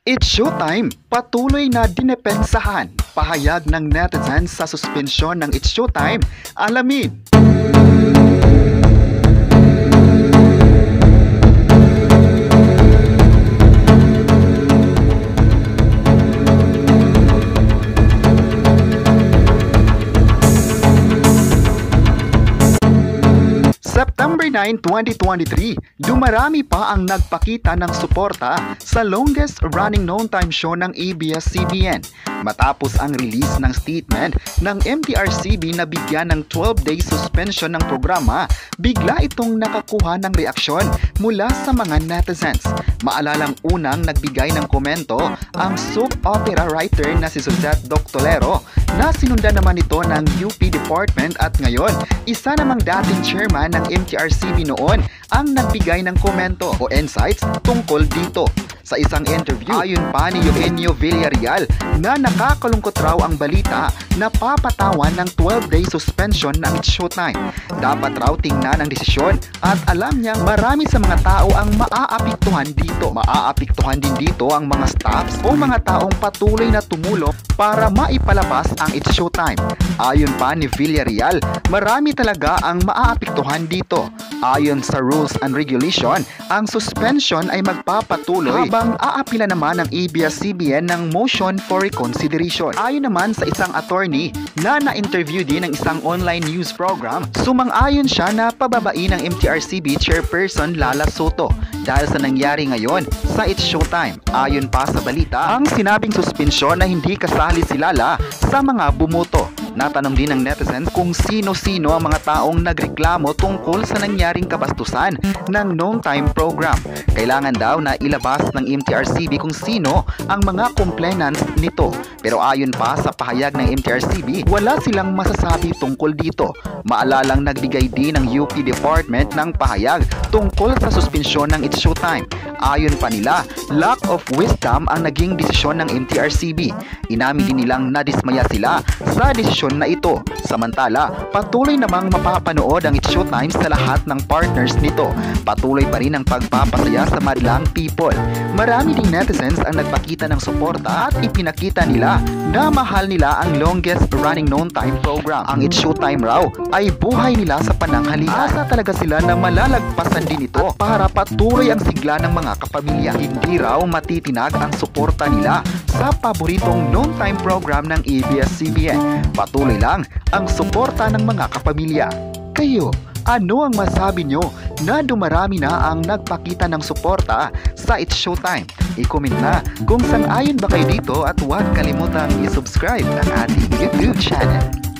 It's showtime! Patuloy na dinepensahan. Pahayag ng netizens sa suspensyon ng It's Showtime. Alamin! September 9, 2023, dumarami pa ang nagpakita ng suporta sa longest running noontime show ng ABS-CBN matapos ang release ng statement ng MTRCB na bigyan ng 12-day suspension ng programa. Bigla itong nakakuha ng reaksyon mula sa mga netizens. Maalalang unang nagbigay ng komento ang soap opera writer na si Suzette Doctolero na sinundan naman ito ng UP Department at ngayon isa namang dating chairman ng MTRCB noon ang nagbigay ng komento o insights tungkol dito. Sa isang interview, ayon pa ni Eugenio Villarreal na nakakalungkot raw ang balita na papatawan ng 12-day suspension ng It's Showtime. Dapat raw tingnan ang desisyon at alam niyang marami sa mga tao ang maaapektuhan dito. Maaapektuhan din dito ang mga staffs o mga taong patuloy na tumulong para maipalabas ang It's Showtime. Ayon pa ni Villarreal, marami talaga ang maaapektuhan dito. Ayon sa rules and regulation, ang suspension ay magpapatuloy habang aapila naman ng ABS-CBN ng motion for reconsideration. Ayon naman sa isang attorney na na-interview din ng isang online news program, sumang-ayon siya na pababain ng MTRCB Chairperson Lala Soto dahil sa nangyari ngayon sa It's Showtime. Ayon pa sa balita, ang sinabing suspensyon na hindi kasali si Lala sa mga bumoto. Natanong din ng netizens kung sino-sino ang mga taong nagreklamo tungkol sa nangyaring kabastusan ng noontime program. Kailangan daw na ilabas ng MTRCB kung sino ang mga complainants nito. Pero ayon pa sa pahayag ng MTRCB, wala silang masasabi tungkol dito. Maalalang nagbigay din ng UP Department ng pahayag tungkol sa suspensyon ng It's Showtime. Ayon pa nila, lack of wisdom ang naging desisyon ng MTRCB. Inamin din nilang nadismaya sila sa desisyon na ito. Samantala, patuloy namang mapapanood ang It's Showtime sa lahat ng partners nito. Patuloy pa rin ang pagpapasaya sa madlang people. Marami ding netizens ang nagpakita ng suporta at ipinakita nila na mahal nila ang longest running noontime program. Ang It's Showtime raw ay buhay nila sa pananghalian. Asa talaga sila na malalagpasan din ito at para patuloy ang sigla ng mga kapamilya. Hindi raw matitinag ang suporta nila sa paboritong noontime program ng ABS-CBN. Patuloy lang ang suporta ng mga kapamilya. Kayo, ano ang masabi nyo na dumarami na ang nagpakita ng suporta sa It's Showtime? I-comment na kung sang-ayon ba kayo dito at huwag kalimutang i-subscribe ang ating YouTube channel.